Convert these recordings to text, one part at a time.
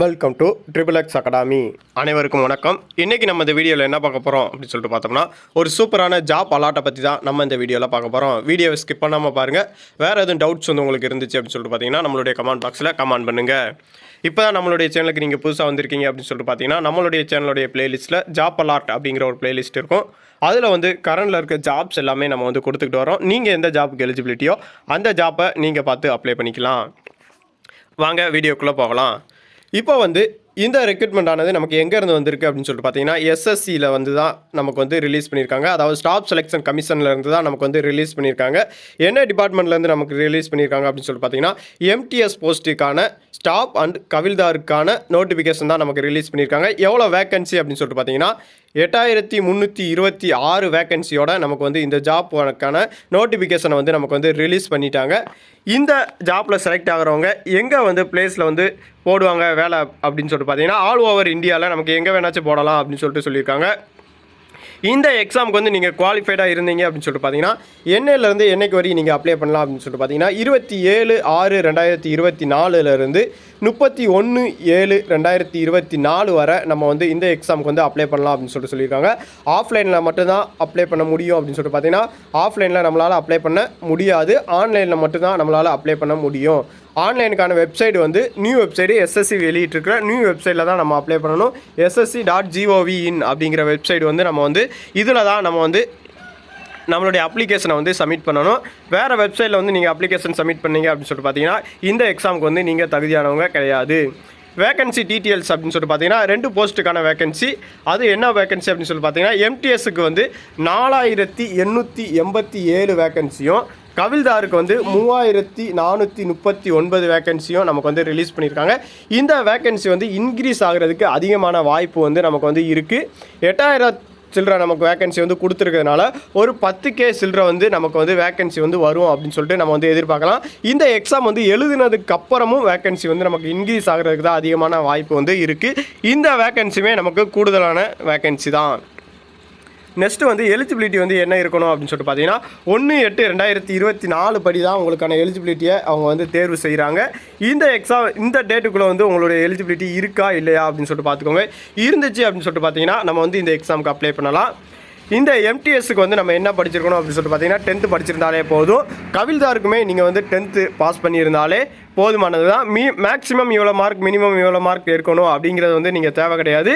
Welcome to triple X academy. அனைவருக்கும் வணக்கம். இன்றைக்கி நம்ம இந்த வீடியோவில் என்ன பார்க்க போகிறோம் அப்படின்னு சொல்லிட்டு பார்த்தோம்னா, ஒரு சூப்பரான ஜாப் அலாட்டை பற்றி தான் நம்ம இந்த வீடியோவில் பார்க்க போகிறோம். வீடியோவை ஸ்கிப் பண்ணாமல் பாருங்கள். வேறு எதுவும் டவுட்ஸ் வந்து உங்களுக்கு இருந்துச்சு அப்படின்னு சொல்லிட்டு பார்த்தீங்கன்னா நம்மளுடைய கமெண்ட் பாக்ஸில் கமெண்ட் பண்ணுங்கள். இப்போ தான் நம்மளுடைய சேனலுக்கு நீங்கள் புதுசாக வந்திருக்கீங்க அப்படின்னு சொல்லிட்டு பார்த்தீங்கன்னா, நம்மளுடைய சேனலுடைய பிளேலிஸ்ட்டில் ஜாப் அலாட் அப்படிங்கிற ஒரு பிளேலிஸ்ட் இருக்கும். அதில் வந்து கரண்டில் இருக்க ஜாப்ஸ் எல்லாமே நம்ம வந்து கொடுத்துக்கிட்டு வரோம். நீங்கள் எந்த ஜாப்புக்கு எலிஜிபிலிட்டியோ அந்த ஜாப்பை நீங்கள் பார்த்து அப்ளை பண்ணிக்கலாம். வாங்க வீடியோக்குள்ளே போகலாம். இப்போ வந்து இந்த ரெக்ரூட்மெண்ட் ஆனது நமக்கு எங்கேருந்து வந்திருக்கு அப்படின்னு சொல்லிட்டு பார்த்தீங்கன்னா, எஸ்எஸ்சியில் வந்து தான் நமக்கு வந்து ரிலீஸ் பண்ணியிருக்காங்க. அதாவது ஸ்டாஃப் செலெக்ஷன் கமிஷன்லேருந்து தான் நமக்கு வந்து ரிலீஸ் பண்ணியிருக்காங்க. என்ன டிபார்ட்மெண்ட்லேருந்து நமக்கு ரிலீஸ் பண்ணியிருக்காங்க அப்படின்னு சொல்லிட்டு பார்த்தீங்கன்னா, எம்டிஎஸ் போஸ்ட்டுக்கான ஸ்டாஃப் அண்ட் கவில்தாருக்கான நோட்டிஃபிகேஷன் தான் நமக்கு ரிலீஸ் பண்ணியிருக்காங்க. எவ்வளோ வேக்கன்சி அப்படின்னு சொல்லிட்டு பார்த்தீங்கன்னா, 8326 வேக்கன்சியோட நமக்கு வந்து இந்த ஜாப்புக்கான நோட்டிஃபிகேஷனை வந்து நமக்கு வந்து ரிலீஸ் பண்ணிட்டாங்க. இந்த ஜாப்பில் செலக்ட் ஆகிறவங்க எங்கே வந்து பிளேஸில் வந்து போடுவாங்க வேலை அப்படின்னு சொல்லிட்டு பார்த்தீங்கன்னா, ஆல் ஓவர் இந்தியாவில் நமக்கு எங்கே வேணாச்சும் போடலாம் அப்படின்னு சொல்லிட்டு சொல்லியிருக்காங்க. இந்த எக்ஸாமுக்கு வந்து நீங்கள் குவாலிஃபைடாக இருந்தீங்க அப்படின்னு சொல்லிட்டு பார்த்தீங்கன்னா, என்னையிலேருந்து என்னைக்கு வரைக்கும் நீங்கள் அப்ளை பண்ணலாம் அப்படின்னு சொல்லிட்டு பார்த்தீங்கன்னா, 27/6/2024 31/7/2024 வரை நம்ம வந்து இந்த எக்ஸாமுக்கு வந்து அப்ளை பண்ணலாம் அப்படின்னு சொல்லிட்டு சொல்லியிருக்காங்க. ஆஃப்லைனில் மட்டும்தான் அப்ளை பண்ண முடியும் அப்படின்னு சொல்லிட்டு பார்த்தீங்கன்னா, ஆஃப்லைனில் நம்மளால் அப்ளை பண்ண முடியாது. ஆன்லைனில் மட்டும்தான் நம்மளால் அப்ளை பண்ண முடியும். ஆன்லைனுக்கான வெப்சைட் வந்து நியூ வெப்சைட்டு எஸ்எஸ்சி வெளியிட்டிருக்கிற நியூ வெப்சைட்டில் தான் நம்ம அப்ளை பண்ணணும். ssc.gov.in அப்படிங்கிற வெப்சைட் வந்து நம்ம வந்து இதில் தான் நம்ம வந்து நம்மளுடைய அப்ளிகேஷனை வந்து சப்மிட் பண்ணணும். வேறு வெப்சைட்டில் வந்து நீங்கள் அப்ளிகேஷன் சப்மிட் பண்ணீங்க அப்படின்னு சொல்லிட்டு பார்த்தீங்கன்னா, இந்த எக்ஸாமுக்கு வந்து நீங்கள் தகுதியானவங்க கிடையாது. வேக்கன்சி டீட்டெயில்ஸ் அப்படின்னு சொல்லிட்டு பார்த்தீங்கன்னா, 2 போஸ்ட்டுக்கான வேக்கன்சி. அது என்ன வேக்கன்சி அப்படின்னு சொல்லி பார்த்தீங்கன்னா, எம்டிஎஸ்க்கு வந்து 4887 வேக்கன்சியும், கவில்தாருக்கு வந்து 3439 வேக்கன்சியும் நமக்கு வந்து ரிலீஸ் பண்ணியிருக்காங்க. இந்த வேக்கன்சி வந்து இன்க்ரீஸ் ஆகிறதுக்கு அதிகமான வாய்ப்பு வந்து நமக்கு வந்து இருக்குது. 8000 சில்லரை நமக்கு வேக்கன்சி வந்து கொடுத்துருக்கிறதுனால ஒரு 10K சில்லரை வந்து நமக்கு வந்து வேக்கன்சி வந்து வரும் அப்படின்னு சொல்லிட்டு நம்ம வந்து எதிர்பார்க்கலாம். இந்த எக்ஸாம் வந்து எழுதுனதுக்கு அப்புறமும் வேக்கன்சி வந்து நமக்கு இன்க்ரீஸ் ஆகிறதுக்கு தான் அதிகமான வாய்ப்பு வந்து இருக்குது. இந்த வேக்கன்சியுமே நமக்கு கூடுதலான வேக்கன்சி தான். நெக்ஸ்ட்டு வந்து எலிஜிபிலிட்டி வந்து என்ன இருக்கணும் அப்படின்னு சொல்லிட்டு பார்த்தீங்கன்னா, 1/8/2024 படி தான் உங்களுக்கான எலிஜிபிலிட்டியை அவங்க வந்து தேர்வு செய்கிறாங்க. இந்த டேட்டுக்குள்ளே வந்து உங்களுடைய எலிஜிபிலிட்டி இருக்கா இல்லையா அப்படின்னு சொல்லிட்டு பார்த்துக்கோங்க. இருந்துச்சு அப்படின்னு சொல்லிட்டு பார்த்தீங்கன்னா, நம்ம வந்து இந்த எக்ஸாமுக்கு அப்ளை பண்ணலாம். இந்த எம்டிஎஸ்க்கு வந்து நம்ம என்ன படிச்சிருக்கணும் அப்படின்னு சொல்லிட்டு பார்த்தீங்கன்னா, 10th படிச்சிருந்தாலே போதும். கவில்தாருக்குமே நீங்கள் வந்து 10th பாஸ் பண்ணியிருந்தாலே போதுமானது தான். மேக்ஸிமம் இவ்வளோ மார்க், மினிமம் இவ்வளோ மார்க் இருக்கணும் அப்படிங்கிறது வந்து நீங்கள் தேவை கிடையாது.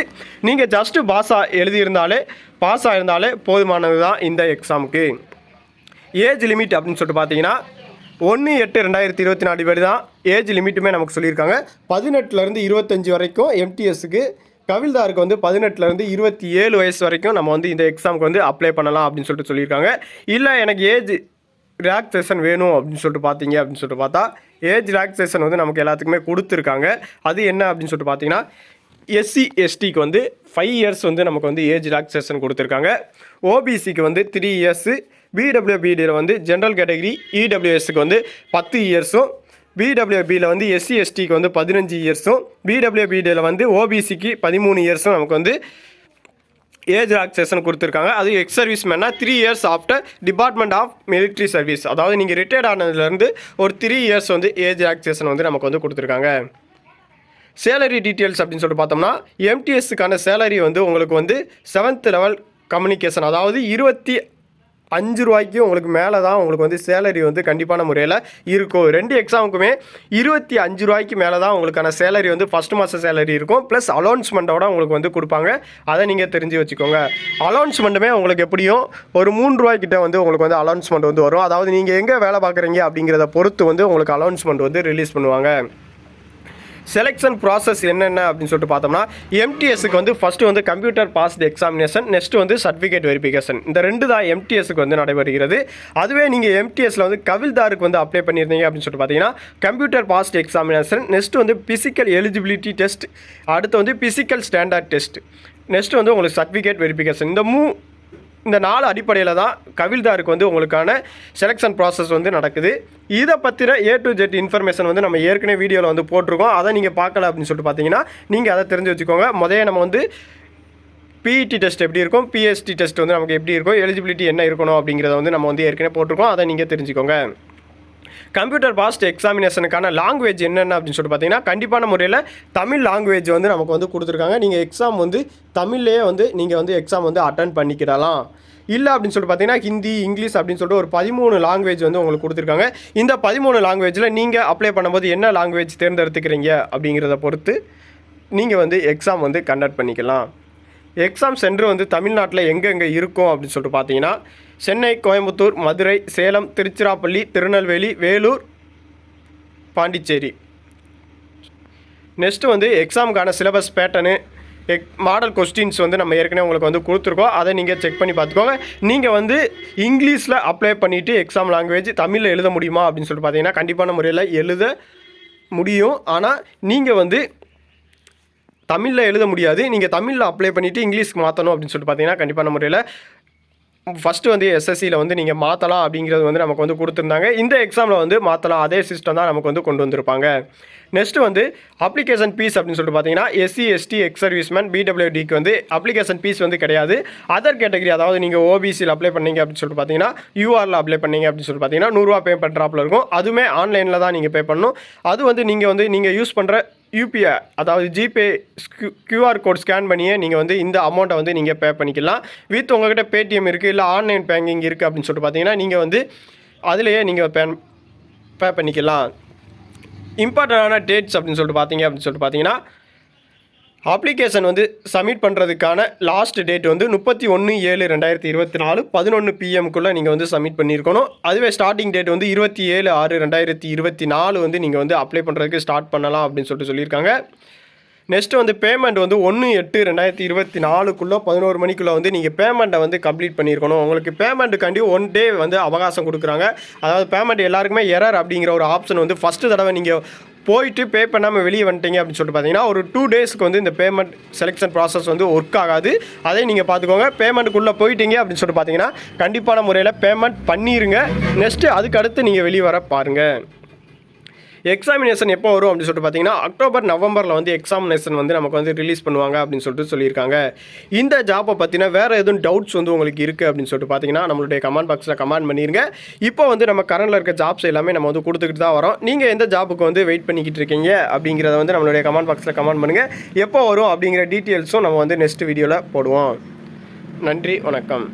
நீங்கள் ஜஸ்ட்டு பாஸ் ஆகியிருந்தாலே போதுமானது தான் இந்த எக்ஸாமுக்கு. ஏஜ் லிமிட் அப்படின்னு சொல்லிட்டு பார்த்தீங்கன்னா, 1/8/2024 படி தான் ஏஜ் லிமிட்டுமே நமக்கு சொல்லியிருக்காங்க. 18லேருந்து 25 வரைக்கும் எம்டிஎஸ்க்கு, கவில்தாருக்கு வந்து 18லேருந்து 27 வயசு வரைக்கும் நம்ம வந்து இந்த எக்ஸாமுக்கு வந்து அப்ளை பண்ணலாம் அப்படின்னு சொல்லிட்டு சொல்லியிருக்காங்க. இல்லை எனக்கு ஏஜ் ரிலாக்ஸேஷன் வேணும் அப்படின்னு சொல்லிட்டு பார்த்தா ஏஜ் ரிலாக்ஸேஷன் வந்து நமக்கு எல்லாத்துக்குமே கொடுத்துருக்காங்க. அது என்ன அப்படின்னு சொல்லிட்டு பார்த்தீங்கன்னா, SC STக்கு வந்து 5 இயர்ஸ் வந்து நமக்கு வந்து ஏஜ் ரிலாக்ஸேஷன் கொடுத்துருக்காங்க. OBCக்கு வந்து 3 இயர்ஸு, BWBடியில் வந்து ஜென்ரல் கேட்டகரி EWSக்கு வந்து 10 இயர்ஸும், BWBயில் வந்து SC STக்கு வந்து 15 இயர்ஸும், BWBடியில் வந்து OBCக்கு 13 இயர்ஸும் நமக்கு வந்து ஏஜ் ரிலாக்ஸேஷன் கொடுத்துருக்காங்க. அது எக்ஸ் சர்வீஸ் மேனா 3 years after department of military service, அதாவது நீங்கள் ரிட்டையர்ட் ஆனதுலேருந்து ஒரு 3 இயர்ஸ் வந்து ஏஜ் ரிலாக்ஸேஷன் வந்து நமக்கு வந்து கொடுத்துருக்காங்க. சேலரி டீட்டெயில்ஸ் அப்படின்னு சொல்லிட்டு பார்த்தோம்னா, எம்டிஎஸ்க்கான சேலரி வந்து உங்களுக்கு வந்து 7th லெவல் கம்யூனிகேஷன், அதாவது 25 ரூபாய்க்கு உங்களுக்கு மேலே தான் உங்களுக்கு வந்து சேலரி வந்து கண்டிப்பான முறையில் இருக்கும். 2 எக்ஸாமுக்குமே 25 ரூபாய்க்கு மேலே தான் உங்களுக்கான சேலரி வந்து ஃபஸ்ட் மாத சேலரி இருக்கும். ப்ளஸ் அலௌன்ஸ்மெண்ட்டோட உங்களுக்கு வந்து கொடுப்பாங்க. அதை நீங்கள் தெரிஞ்சு வச்சுக்கோங்க. அலௌன்ஸ்மெண்ட்டுமே உங்களுக்கு எப்படியும் ஒரு 3 ரூபாய்க்கிட்ட வந்து உங்களுக்கு வந்து அலௌன்ஸ்மெண்ட் வந்து வரும். அதாவது நீங்கள் எங்கே வேலை பார்க்குறீங்க அப்படிங்கிறத பொறுத்து வந்து உங்களுக்கு அலௌன்ஸ்மெண்ட் வந்து ரிலீஸ் பண்ணுவாங்க. செலெக்ஷன் ப்ராசஸ் என்னென்ன அப்படின்னு சொல்லிட்டு பார்த்தோம்னா, எம்டிஎஸ்க்கு வந்து ஃபஸ்ட்டு வந்து கம்ப்யூட்டர் பாஸ்ட் எக்ஸாமினேஷன், நெக்ஸ்ட்டு வந்து சர்டிஃபிகேட் வெரிஃபிகேஷன். இந்த 2 தான் எம்டிஎஸ்க்கு வந்து நடைபெறுகிறது. அதுவே நீங்கள் எம்டிஎஸ்ல வந்து கவில்தாருக்கு வந்து அப்ளை பண்ணியிருந்தீங்க அப்படின்னு சொல்லிட்டு பார்த்தீங்கன்னா, கம்ப்யூட்டர் பாஸ்ட் எக்ஸாமினேஷன், நெக்ஸ்ட்டு வந்து ஃபிசிக்கல் எலிஜிபிலிட்டி டெஸ்ட், அடுத்து வந்து ஃபிசிக்கல் ஸ்டாண்டர்ட் டெஸ்ட், நெக்ஸ்ட்டு வந்து உங்களுக்கு சர்டிஃபிகேட் வெரிஃபிகேஷன். இந்த 4 அடிப்படையில் தான் கவில்தாருக்கு வந்து உங்களுக்கான செலெக்ஷன் ப்ராசஸ் வந்து நடக்குது. இதை பற்றின A to Z இன்ஃபர்மேஷன் வந்து நம்ம ஏற்கனவே வீடியோவில் வந்து போட்டிருக்கோம். அதை நீங்கள் பார்க்கல அப்படின்னு சொல்லிட்டு பார்த்தீங்கன்னா, நீங்கள் அதை தெரிஞ்சு வச்சுக்கோங்க. நம்ம வந்து PET டெஸ்ட் எப்படி இருக்கும், PST டெஸ்ட் வந்து நமக்கு எப்படி இருக்கும், எலிஜிபிலிட்டி என்ன இருக்கணும் அப்படிங்கிறத வந்து நம்ம வந்து ஏற்கனவே போட்டிருக்கோம். அதை நீங்கள் தெரிஞ்சுக்கோங்க. கம்ப்யூட்டர் பாஸ்ட் எக்ஸாமினேஷனுக்கான லாங்குவேஜ் என்னென்ன அப்படின்னு சொல்லிட்டு பார்த்தீங்கன்னா கண்டிப்பான முறையில் தமிழ் லாங்குவேஜ் வந்து நமக்கு வந்து கொடுத்துருக்காங்க. நீங்கள் எக்ஸாம் வந்து தமிழ்லேயே வந்து நீங்கள் வந்து எக்ஸாம் வந்து அட்டன் பண்ணிக்கிடலாம். இல்லை அப்படின்னு சொல்லிட்டு பார்த்தீங்கன்னா ஹிந்தி, இங்கிலீஷ் அப்படின்னு சொல்லிட்டு ஒரு 13 லாங்குவேஜ் வந்து உங்களுக்கு கொடுத்துருக்காங்க. இந்த 13 லாங்குவேஜில் நீங்கள் அப்ளை பண்ணும்போது என்ன லாங்குவேஜ் தேர்ந்தெடுத்துக்கிறீங்க அப்படிங்கிறத பொறுத்து நீங்கள் வந்து எக்ஸாம் வந்து கண்டக்ட் பண்ணிக்கலாம். எக்ஸாம் சென்டர் வந்து தமிழ்நாட்டில் எங்கெங்கே இருக்கும் அப்படின்னு சொல்லிட்டு பார்த்தீங்கன்னா சென்னை, கோயம்புத்தூர், மதுரை, சேலம், திருச்சிராப்பள்ளி, திருநெல்வேலி, வேலூர், பாண்டிச்சேரி. நெக்ஸ்ட்டு வந்து எக்ஸாமுக்கான சிலபஸ் பேட்டர்னு, மாடல் கொஸ்டின்ஸ் வந்து நம்ம ஏற்கனவே உங்களுக்கு வந்து கொடுத்துருக்கோம். அதை நீங்கள் செக் பண்ணி பார்த்துக்கோங்க. நீங்கள் வந்து இங்கிலீஷில் அப்ளை பண்ணிவிட்டு எக்ஸாம் லாங்குவேஜ் தமிழில் எழுத முடியுமா அப்படின்னு சொல்லிட்டு பார்த்தீங்கன்னா கண்டிப்பான முறையில் எழுத முடியும். ஆனால் நீங்கள் வந்து தமிழில் எழுத முடியாது. நீங்கள் தமிழில் அப்ளை பண்ணிவிட்டு இங்கிலீஷ்க்கு மாற்றணும் அப்படின்னு சொல்லிட்டு பார்த்தீங்கன்னா கண்டிப்பான முறையில் ஃபஸ்ட்டு வந்து எஸ்எஸ்சியில் வந்து நீங்கள் மாற்றலாம் அப்படிங்கிறது வந்து நமக்கு வந்து கொடுத்துருந்தாங்க. இந்த எக்ஸாமில் வந்து மாற்றலாம், அதே சிஸ்டம் தான் நமக்கு வந்து கொண்டு வந்திருப்பாங்க. நெக்ஸ்ட்டு வந்து அப்ளிகேஷன் ஃபீஸ் அப்படின்னு சொல்லிட்டு பார்த்தீங்கன்னா எஸ்சி, எஸ்டி, எக்ஸ் சர்வீஸ்மேன், பிடபிள்யூடிக்கு வந்து அப்ளிகேஷன் ஃபீஸ் வந்து கிடையாது. அதர் கேட்டகரி, அதாவது நீங்கள் ஓபிசியில் அப்ளை பண்ணீங்க அப்படின்னு சொல்லிட்டு பார்த்தீங்கன்னா யூஆரில் அப்ளை பண்ணீங்க அப்படின்னு சொல்லிட்டு பார்த்தீங்கன்னா 100 ரூபா பே பண்ணுறாப்பில் இருக்கும். அதுவுமே ஆன்லைனில் தான் நீங்கள் பே பண்ணணும். அது வந்து நீங்கள் யூஸ் பண்ணுற யூபிஐ, அதாவது ஜிபே கியூஆர் கோட் ஸ்கேன் பண்ணியே நீங்கள் வந்து இந்த அமௌண்ட்டை வந்து நீங்கள் பே பண்ணிக்கலாம். வித் உங்கள்கிட்ட பேடிஎம் இருக்குது, இல்லை ஆன்லைன் பேங்கிங் இருக்குது அப்படின்னு சொல்லிட்டு பார்த்தீங்கன்னா நீங்கள் வந்து அதிலேயே நீங்கள் பே பண்ணிக்கலாம். இம்பார்ட்டண்டான டேட்ஸ் அப்படின்னு சொல்லிட்டு பார்த்தீங்கன்னா அப்ளிகேஷன் வந்து சப்மிட் பண்ணுறதுக்கான லாஸ்ட் டேட் வந்து 31/7/2024 11 PM நீங்கள் வந்து சப்மிட் பண்ணியிருக்கணும். அதுவே ஸ்டார்டிங் டேட் வந்து 27/6/2024 வந்து நீங்கள் வந்து அப்ளை பண்ணுறதுக்கு ஸ்டார்ட் பண்ணலாம் அப்படின்னு சொல்லியிருக்காங்க. நெக்ஸ்ட்டு வந்து பேமெண்ட் வந்து 1/8/2024 11 மணிக்குள்ளே வந்து நீங்கள் பேமெண்ட்டை வந்து கம்ப்ளீட் பண்ணியிருக்கணும். உங்களுக்கு பேமெண்ட்டுக்காண்டி 1 டே வந்து அவகாசம் கொடுக்குறாங்க. அதாவது பேமெண்ட் எல்லாருக்குமே எரர் அப்படிங்கிற ஒரு ஆப்ஷன் வந்து ஃபஸ்ட்டு தடவை நீங்கள் போயிட்டு பே பண்ணாமல் வெளியே வந்துட்டீங்க அப்படின்னு சொல்லிட்டு பார்த்தீங்கன்னா ஒரு 2 டேஸ்க்கு வந்து இந்த பேமெண்ட் செலெக்ஷன் ப்ராசஸ் வந்து ஒர்க் ஆகாது. அதை நீங்கள் பார்த்துக்கோங்க. பேமெண்ட்டுக்குள்ளே போயிட்டீங்க அப்படின்னு சொல்லிட்டு பார்த்தீங்கன்னா கண்டிப்பான முறையில் பேமெண்ட் பண்ணிடுங்க. நெக்ஸ்ட்டு அதுக்கு அடுத்து நீங்கள் வெளியே வர பாருங்கள். எக்ஸாமினேஷன் எப்போ வரும் அப்படின்னு சொல்லிட்டு பார்த்தீங்கன்னா அக்டோபர், நவம்பரில் வந்து எக்ஸாமினேஷன் வந்து நமக்கு வந்து ரிலீஸ் பண்ணுவாங்க அப்படின்னு சொல்லியிருக்காங்க. இந்த ஜாப்பை பற்றின வேறு எதுவும் டவுட்ஸ் வந்து உங்களுக்கு இருக்குது அப்படின்னு சொல்லிட்டு பார்த்தீங்கன்னா நம்மளுடைய கமெண்ட் பாக்ஸில் கமெண்ட் பண்ணிடுங்க. இப்போ வந்து நம்ம கரண்டில் இருக்க ஜாப்ஸ் எல்லாமே நம்ம வந்து கொடுத்துக்கிட்டு தான் வரோம். நீங்கள் எந்த ஜாப்புக்கு வந்து வெயிட் பண்ணிக்கிட்டு இருக்கீங்க அப்படிங்கிறத வந்து நம்மளுடைய கமெண்ட் பாக்ஸில் கமெண்ட் பண்ணுங்கள். எப்போ வரும் அப்படிங்கிற டீட்டெயில்ஸும் நம்ம வந்து நெக்ஸ்ட் வீடியோவில் போடுவோம். நன்றி, வணக்கம்.